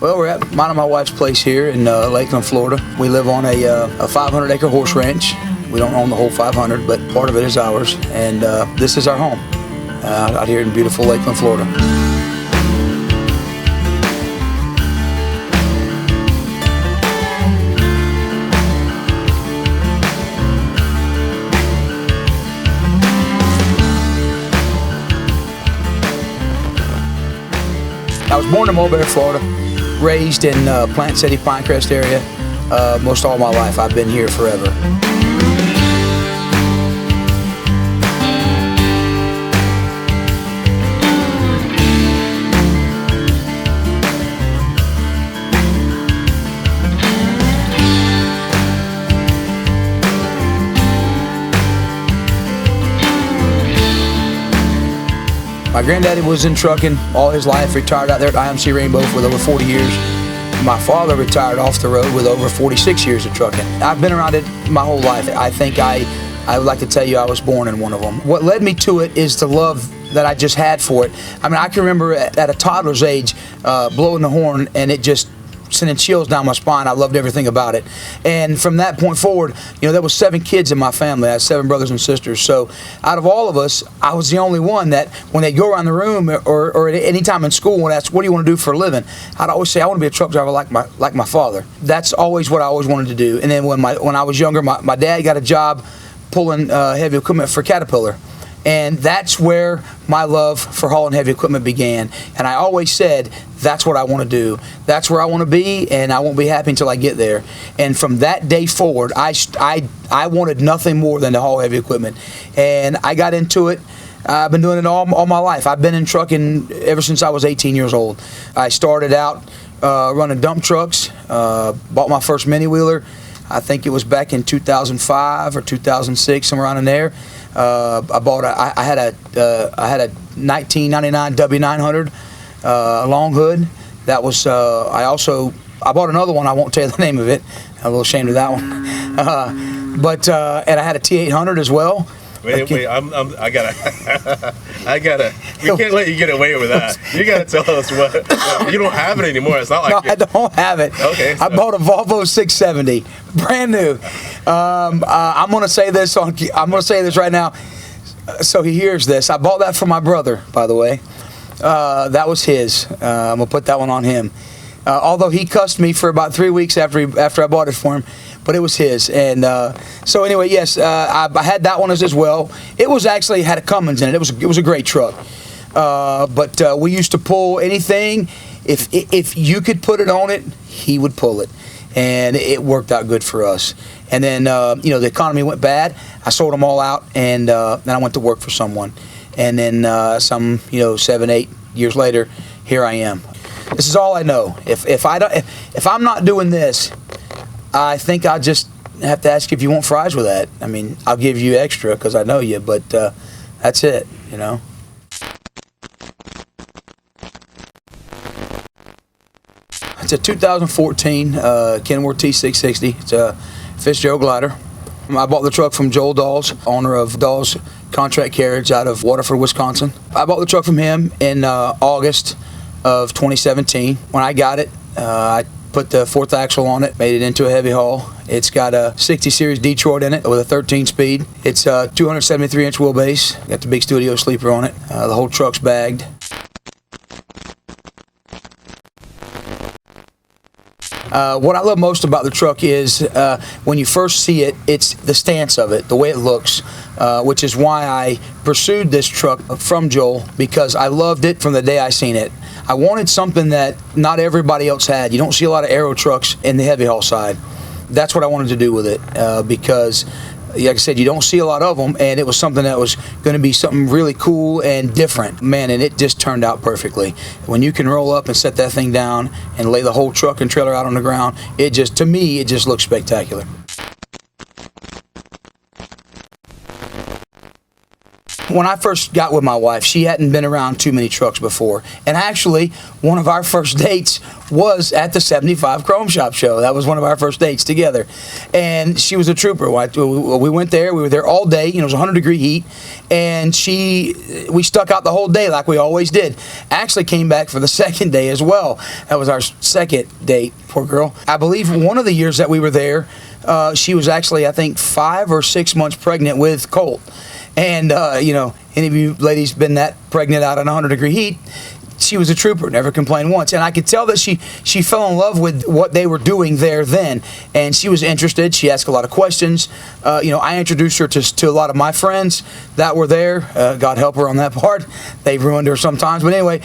Well, we're at mine and my wife's place here in Lakeland, Florida. We live on a 500-acre horse ranch. We don't own the whole 500, but part of it is ours. And this is our home out here in beautiful Lakeland, Florida. I was born in Mulberry, Florida, raised in Plant City, Pinecrest area. Most all my life, I've been here forever. My granddaddy was in trucking all his life, retired out there at IMC Rainbow with over 40 years. My father retired off the road with over 46 years of trucking. I've been around it my whole life. I think I would like to tell you I was born in one of them. What led me to it is the love that I just had for it. I mean, I can remember at a toddler's age blowing the horn, and it just sending chills down my spine. I loved everything about it. And from that point forward, you know, there was 7 kids in my family. I had 7 brothers and sisters. So out of all of us, I was the only one that when they go around the room or at any time in school and ask, what do you want to do for a living? I'd always say, I want to be a truck driver like my father. That's always what I always wanted to do. And then when I was younger, my dad got a job pulling heavy equipment for Caterpillar. And that's where my love for hauling heavy equipment began. And I always said, that's what I want to do. That's where I want to be, and I won't be happy until I get there. And from that day forward, I wanted nothing more than to haul heavy equipment. And I got into it. I've been doing it all my life. I've been in trucking ever since I was 18 years old. I started out running dump trucks, bought my first mini-wheeler. I think it was back in 2005 or 2006, somewhere around in there. I had a 1999 W900 long hood. That was I bought another one. I won't tell you the name of it. I'm a little ashamed of that one. And I had a T800 as well. Wait, I gotta. We can't let you get away with that. You gotta tell us what. You don't have it anymore. It's not like no, I don't have it. Okay. So. I bought a Volvo 670, brand new. I'm gonna say this right now, so he hears this. I bought that for my brother, by the way. That was his. I'm gonna put that one on him. Although he cussed me for about 3 weeks after I bought it for him. But it was his, and so anyway, yes, I had that one as well. It was actually had a Cummins in it. It was a great truck, but we used to pull anything. If you could put it on it, he would pull it, and it worked out good for us. And then the economy went bad. I sold them all out, and then I went to work for someone, and then 7-8 years later, here I am. This is all I know. If I'm not doing this, I think I'll just have to ask you if you want fries with that. I mean, I'll give you extra because I know you, but that's it, It's a 2014 Kenworth T660. It's a Fitzgerald glider. I bought the truck from Joel Dawes, owner of Dawes Contract Carriage out of Waterford, Wisconsin. I bought the truck from him in August of 2017. When I got it, I put the fourth axle on it, made it into a heavy haul. It's got a 60 series Detroit in it with a 13 speed. It's a 273 inch wheelbase. Got the big studio sleeper on it. The whole truck's bagged. What I love most about the truck is when you first see it, it's the stance of it, the way it looks, which is why I pursued this truck from Joel, because I loved it from the day I seen it. I wanted something that not everybody else had. You don't see a lot of aero trucks in the heavy haul side. That's what I wanted to do with it, because like I said, you don't see a lot of them, and it was something that was going to be something really cool and different. Man, and it just turned out perfectly. When you can roll up and set that thing down and lay the whole truck and trailer out on the ground, it just, to me, it just looks spectacular. When I first got with my wife, she hadn't been around too many trucks before. And actually, one of our first dates was at the 75 Chrome Shop show. That was one of our first dates together. And she was a trooper. We went there. We were there all day. You know, it was 100-degree heat. And we stuck out the whole day like we always did. Actually came back for the second day as well. That was our second date, poor girl. I believe one of the years that we were there, she was actually, I think, 5 or 6 months pregnant with Colt. And, you know, any of you ladies been that pregnant out in 100-degree heat, she was a trooper, never complained once. And I could tell that she fell in love with what they were doing there then. And she was interested. She asked a lot of questions. You know, I introduced her to a lot of my friends that were there. God help her on that part. They've ruined her sometimes. But anyway,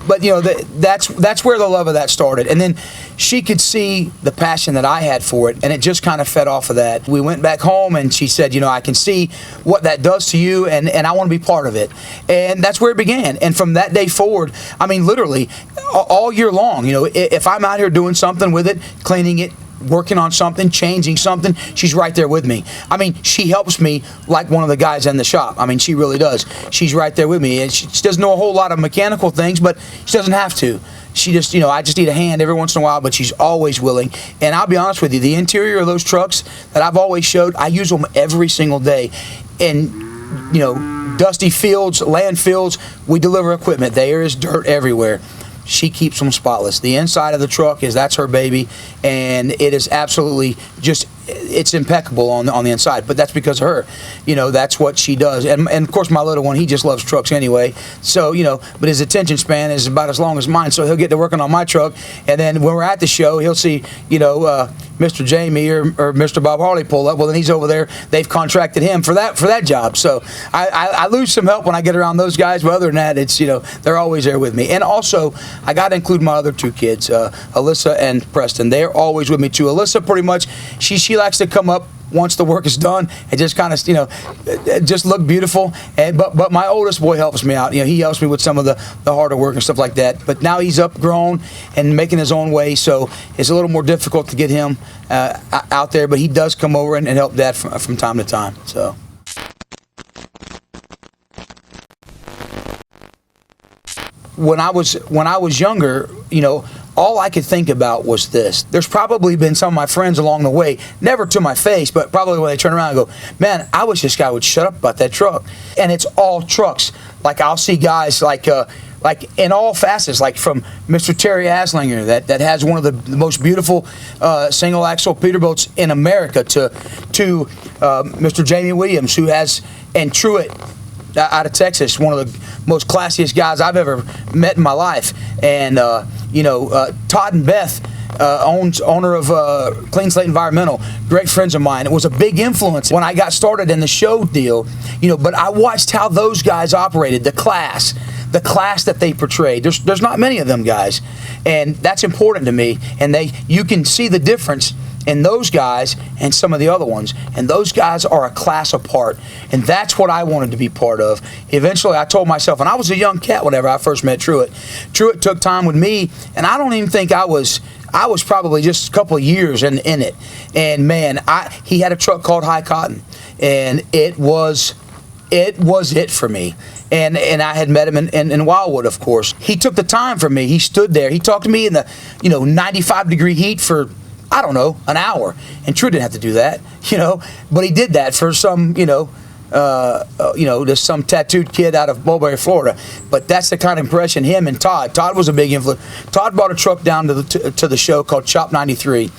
but you know, that's where the love of that started. And then she could see the passion that I had for it, and it just kind of fed off of that. We went back home, and she said, you know, I can see what that does to you, and I want to be part of it. And that's where it began. And from that day forward, I mean, literally all year long, you know, if I'm out here doing something with it, cleaning it, working on something, changing something, she's right there with me. I mean, she helps me like one of the guys in the shop. I mean, she really does. She's right there with me. And she doesn't know a whole lot of mechanical things, but she doesn't have to. She just, you know, I just need a hand every once in a while, but she's always willing. And I'll be honest with you, the interior of those trucks that I've always showed, I use them every single day. And, you know, dusty fields, land fields, we deliver equipment. There is dirt everywhere. She keeps them spotless. The inside of the truck that's her baby, and it is absolutely just, it's impeccable on the inside. But that's because of her. You know, that's what she does. And of course, my little one, he just loves trucks anyway. So, you know, but his attention span is about as long as mine. So he'll get to working on my truck, and then when we're at the show, he'll see, you know, Mr. Jamie or Mr. Bob Harley pull up. Well, then he's over there. They've contracted him for that job. So I lose some help when I get around those guys. But other than that, it's, you know, they're always there with me. And also, I got to include my other two kids, Alyssa and Preston. They're always with me too. Alyssa, pretty much, she likes to come up once the work is done and just kind of, you know, just look beautiful. And but my oldest boy helps me out. You know, he helps me with some of the harder work and stuff like that. But now he's up, grown, and making his own way, so it's a little more difficult to get him out there. But he does come over and help Dad from time to time. So. When I was younger, you know, all I could think about was this. There's probably been some of my friends along the way, never to my face, but probably when they turn around and go, man, I wish this guy would shut up about that truck. And it's all trucks. Like, I'll see guys like in all facets, like from Mr. Terry Aslinger, that has one of the most beautiful single axle Peterbilts in America, to Mr. Jamie Williams, who has, and Truett out of Texas, one of the most classiest guys I've ever met in my life. And you know, Todd and Beth, owner of Clean Slate Environmental, great friends of mine. It was a big influence when I got started in the show deal, you know, but I watched how those guys operated, the class that they portrayed. There's not many of them guys, and that's important to me. And you can see the difference in those guys and some of the other ones. And those guys are a class apart. And that's what I wanted to be part of. Eventually, I told myself, and I was a young cat whenever I first met Truett. Truett took time with me, and I don't even think I was probably just a couple of years in it. And man, he had a truck called High Cotton, and it was it was it for me. And I had met him in Wildwood, of course. He took the time for me. He stood there. He talked to me in the 95-degree heat for, I don't know, an hour. And True didn't have to do that, but he did that for some, just some tattooed kid out of Mulberry, Florida. But that's the kind of impression him and Todd was a big influence. Todd brought a truck down to the show called Chop 93.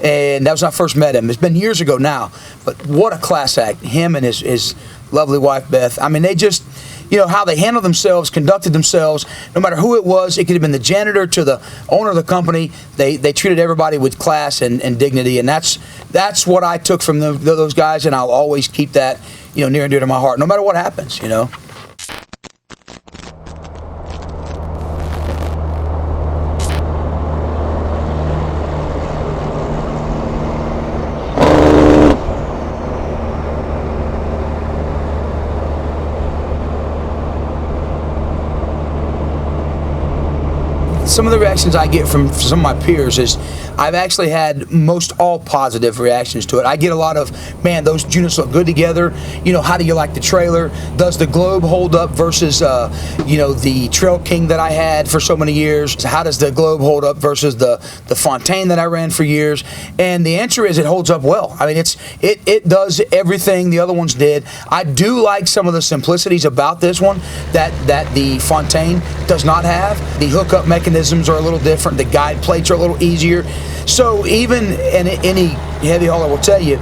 And that was when I first met him. It's been years ago now, but what a class act. Him and his lovely wife, Beth. I mean, they just, how they handled themselves, conducted themselves, no matter who it was. It could have been the janitor to the owner of the company. They treated everybody with class and dignity, and that's what I took from those guys, and I'll always keep that, near and dear to my heart, no matter what happens, Some of the reactions I get from some of my peers is I've actually had most all positive reactions to it. I get a lot of, man, those units look good together. How do you like the trailer? Does the Globe hold up versus, the Trail King that I had for so many years? How does the Globe hold up versus the Fontaine that I ran for years? And the answer is it holds up well. I mean, it does everything the other ones did. I do like some of the simplicities about this one that the Fontaine does not have. The hookup mechanisms are a little different. The guide plates are a little easier. So even any heavy hauler will tell you,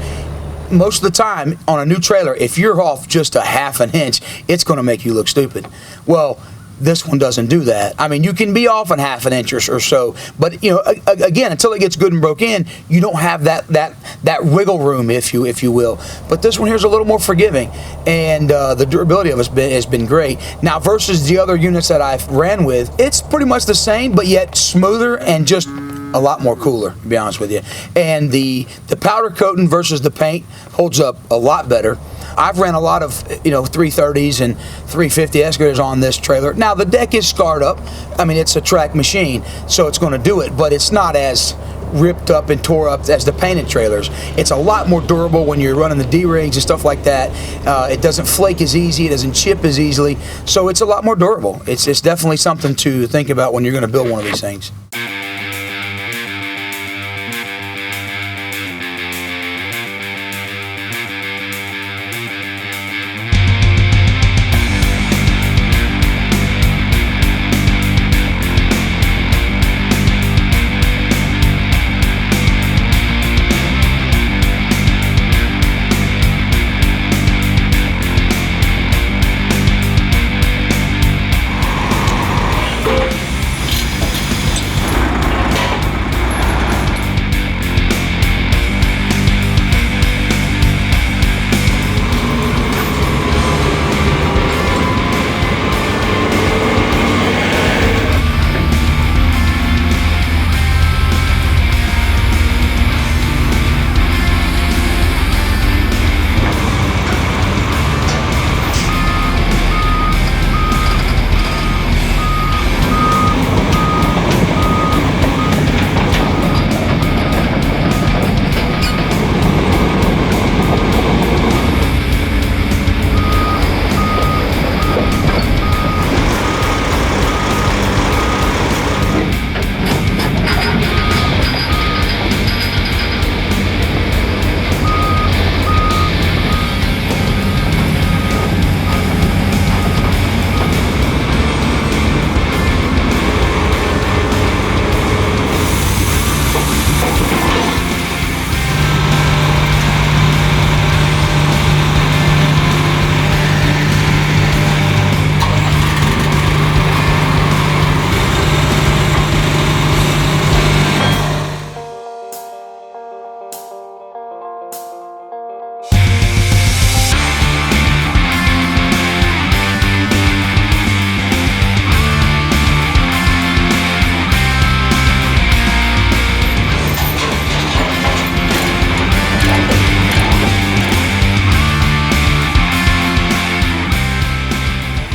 most of the time on a new trailer, if you're off just a half an inch, it's going to make you look stupid. Well, this one doesn't do that. I mean, you can be off a half an inch or so, but again, until it gets good and broke in, you don't have that wiggle room, if you will. But this one here is a little more forgiving, and the durability of it has been great. Now, versus the other units that I've ran with, it's pretty much the same, but yet smoother and just a lot more cooler, to be honest with you. And the powder coating versus the paint holds up a lot better. I've ran a lot of 330s and 350 excavators on this trailer. Now the deck is scarred up. I mean, it's a track machine, so it's going to do it, but it's not as ripped up and tore up as the painted trailers. It's a lot more durable when you're running the D-rings and stuff like that. It doesn't flake as easy. It doesn't chip as easily. So it's a lot more durable. It's definitely something to think about when you're going to build one of these things.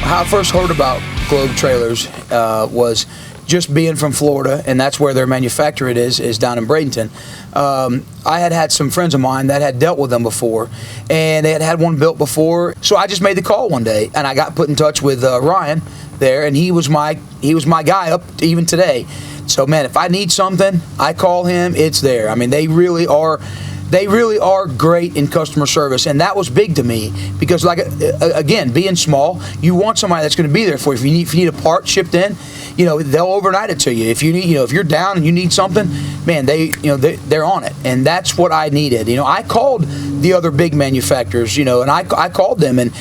How I first heard about Globe trailers was just being from Florida, and that's where their manufacturer is down in Bradenton. I had some friends of mine that had dealt with them before, and they had one built before. So I just made the call one day, and I got put in touch with Ryan there, and he was my guy up to even today. So man, if I need something, I call him. It's there. I mean, they really are great in customer service, and that was big to me because, like, again, being small, you want somebody that's going to be there for you. If you need a part shipped in, they'll overnight it to you. If you need, if you're down and you need something, man, they're on it, and that's what I needed. I called the other big manufacturers, and I called them, and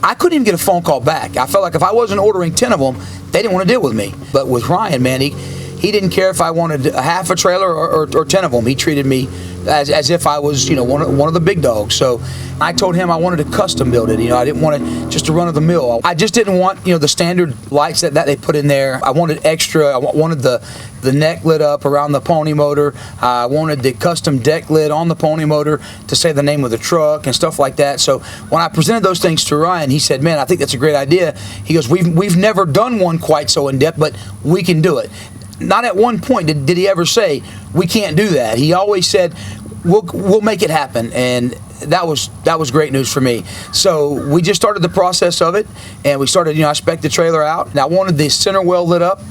I couldn't even get a phone call back. I felt like if I wasn't ordering 10 of them, they didn't want to deal with me. But with Ryan, man, he didn't care if I wanted a half a trailer or 10 of them. He treated me as if I was, one of the big dogs. So I told him I wanted to custom build it. I didn't want it just to run of the mill. I just didn't want, the standard lights that they put in there. I wanted extra. I wanted the neck lit up around the pony motor. I wanted the custom deck lid on the pony motor to say the name of the truck and stuff like that. So when I presented those things to Ryan, he said, man, I think that's a great idea. He goes, we've never done one quite so in depth, but we can do it. Not at one point did he ever say we can't do that. He always said we'll make it happen, and that was great news for me. So we just started the process of it, and we started. I spec'd the trailer out, and I wanted the center well lit up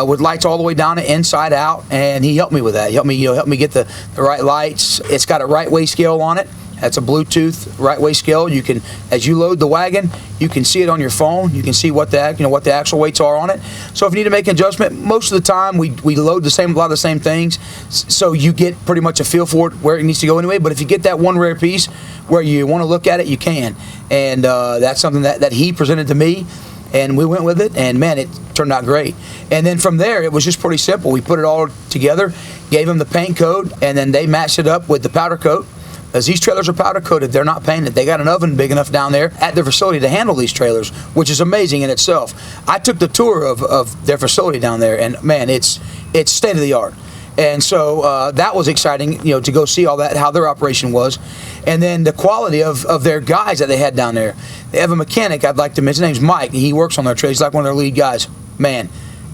with lights all the way down to inside out, and he helped me with that. He helped me get the right lights. It's got a right way scale on it. That's a Bluetooth right way scale. You can, as you load the wagon, you can see it on your phone. You can see what the actual weights are on it. So if you need to make an adjustment, most of the time we load a lot of the same things, so you get pretty much a feel for it where it needs to go anyway. But if you get that one rare piece where you want to look at it, you can. And that's something that he presented to me, and we went with it, and man, it turned out great. And then from there, it was just pretty simple. We put it all together, gave them the paint code, and then they matched it up with the powder coat. As these trailers are powder coated, they're not painted. They got an oven big enough down there at their facility to handle these trailers, which is amazing in itself. I took the tour of their facility down there, and man, it's state of the art. And so that was exciting, to go see all that, how their operation was, and then the quality of their guys that they had down there. They have a mechanic I'd like to mention. His name's Mike. He works on their trade. He's like one of their lead guys. Man,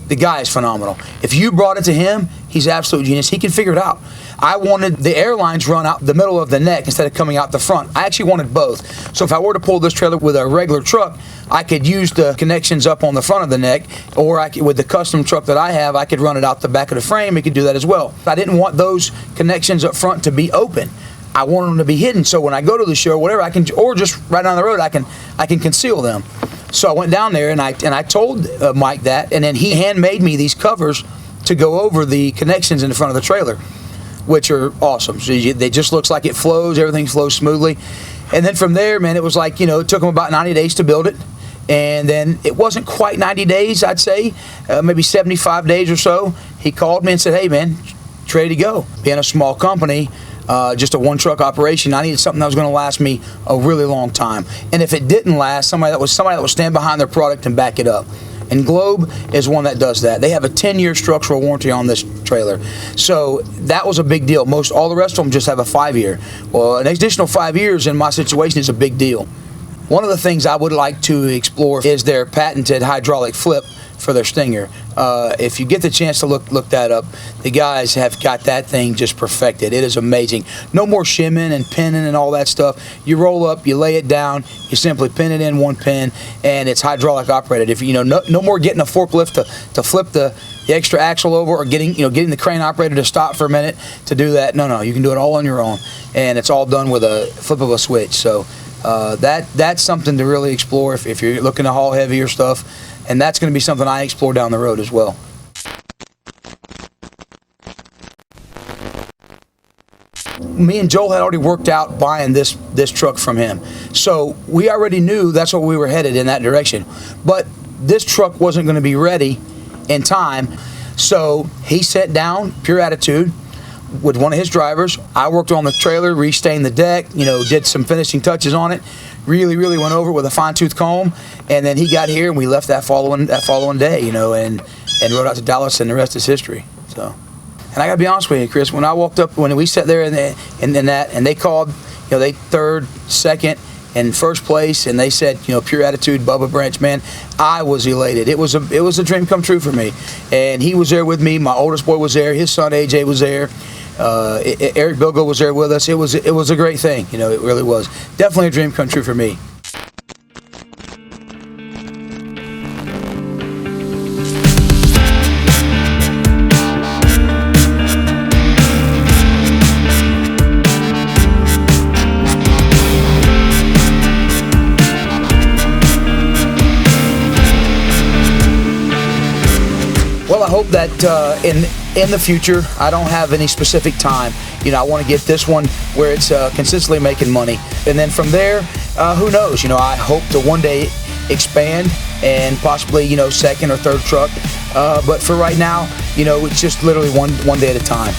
the guy is phenomenal. If you brought it to him, he's absolute genius. He can figure it out. I wanted the airlines run out the middle of the neck instead of coming out the front. I actually wanted both. So if I were to pull this trailer with a regular truck, I could use the connections up on the front of the neck, or with the custom truck that I have, I could run it out the back of the frame. It could do that as well. I didn't want those connections up front to be open. I wanted them to be hidden, so when I go to the show or whatever, or just right down the road, I can conceal them. So I went down there and I told Mike that, and then he handmade me these covers to go over the connections in the front of the trailer, which are awesome. So they just looks like it flows, everything flows smoothly. And then from there, man, it was like, it took them about 90 days to build it. And then it wasn't quite 90 days, I'd say, maybe 75 days or so. He called me and said, hey, man, it's ready to go. Being a small company, just a one truck operation, I needed something that was going to last me a really long time. And if it didn't last, somebody that would stand behind their product and back it up. And Globe is one that does that. They have a 10-year structural warranty on this trailer. So that was a big deal. All the rest of them just have a 5-year. Well, an additional 5 years in my situation is a big deal. One of the things I would like to explore is their patented hydraulic flip for their Stinger. If you get the chance to look that up, the guys have got that thing just perfected. It is amazing. No more shimming and pinning and all that stuff. You roll up, you lay it down, you simply pin it in one pin, and it's hydraulic operated. If no more getting a forklift to flip the extra axle over, or getting the crane operator to stop for a minute to do that. No, you can do it all on your own, and it's all done with a flip of a switch. So that's something to really explore if you're looking to haul heavier stuff. And that's going to be something I explore down the road as well. Me and Joel had already worked out buying this truck from him. So we already knew that's what we were headed in that direction. But this truck wasn't going to be ready in time. So he sat down, pure attitude, with one of his drivers. I worked on the trailer, restained the deck, did some finishing touches on it. Really went over it with a fine-tooth comb, and then he got here, and we left that following day, and rode out to Dallas, and the rest is history. So, and I gotta be honest with you, Chris, when I walked up, when we sat there and they called, they third, second, in first place, and they said, pure attitude, Bubba Branch, man, I was elated. It was a dream come true for me. And he was there with me. My oldest boy was there. His son AJ was there. Eric Bilgo was there with us. It was a great thing. It really was. Definitely a dream come true for me. Well, I hope that in the future, I don't have any specific time. I want to get this one where it's consistently making money. And then from there, who knows? I hope to one day expand and possibly, second or third truck. But for right now, it's just literally one day at a time.